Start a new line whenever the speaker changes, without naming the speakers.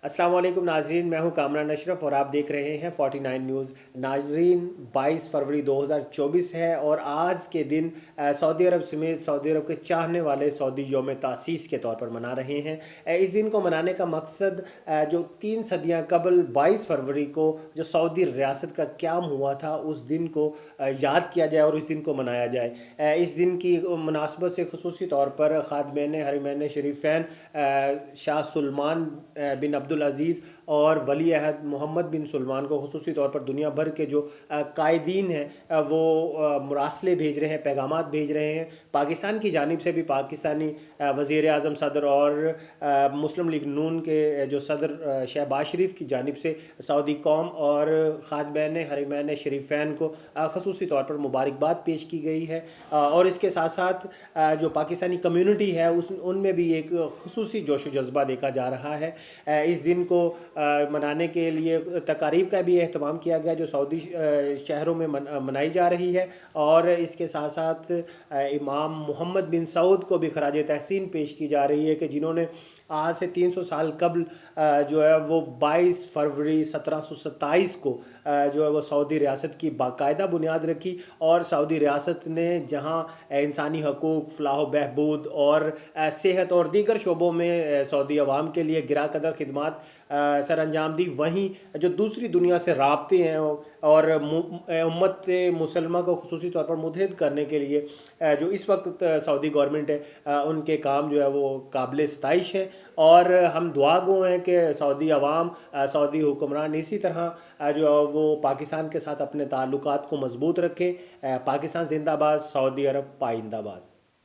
अस्सलाम वालेकुम नाजरीन, मैं हूं कामरान अशरफ और आप देख रहे हैं 49 न्यूज़। नाजरीन, 22 फरवरी 2024 है और आज के दिन सऊदी अरब समेत सऊदी अरब के चाहने वाले सऊदी यौम तासीस के तौर पर मना रहे हैं। इस दिन को मनाने का मकसद जो 3 सदियां कबल 22 फरवरी को जो सऊदी रियासत का क़याम हुआ था, उस दिन को याद किया जाए और उस दिन को मनाया जाए। इस दिन की मुनासबत से खुसूसी तौर पर खादमैन हरमैन शरीफैन शाह सुलमान बिन अब्दुल अज़ीज़ और वली अहद मोहम्मद बिन सलमान को खुसूसी तौर पर दुनिया भर के जो कायदीन हैं वो मुरासले भेज रहे हैं, पैगामात भेज रहे हैं। पाकिस्तान की जानिब से भी पाकिस्तानी वज़ीर आज़म सदर और मुस्लिम लीग नून के जो सदर शहबाज शरीफ की जानिब से सऊदी कौम और खादमैन हरमैन शरीफैन को खसूसी तौर पर मुबारकबाद पेश की गई है। और इसके साथ साथ जो पाकिस्तानी कम्यूनिटी है उनमें भी एक खसूसी जोश व जज्बा देखा जा रहा है। इस दिन को मनाने के लिए तकारीब का भी अहतमाम किया गया जो सऊदी शहरों में मनाई जा रही है। और इसके साथ साथ इमाम मोहम्मद बिन सऊद को भी खराज तहसीन पेश की जा रही है कि जिन्होंने आज से 300 साल कबल जो है वो 22 फरवरी 1727 को जो है वो सऊदी रियासत की बाकायदा बुनियाद रखी। और सऊदी रियासत ने जहाँ इंसानी हकूक़, फ़लाह बहबूद और सेहत और दीगर शोबों में सऊदी अवाम के लिए गिरा कदर खिदमात सर अंजाम दी, वहीं जो दूसरी दुनिया से राब्ते हैं और उम्मत मुसलमा को खुसूसी तौर पर मुतहद करने के लिए जो इस वक्त सऊदी गवर्नमेंट है उनके काम जो है वो काबिल सताइश है। और हम दुआ गो हैं कि सऊदी अवाम, सऊदी हुक्मरान इसी तरह जो वो पाकिस्तान के साथ अपने ताल्लुकात को मजबूत रखें। पाकिस्तान जिंदाबाद, सऊदी अरब पाइंदाबाद।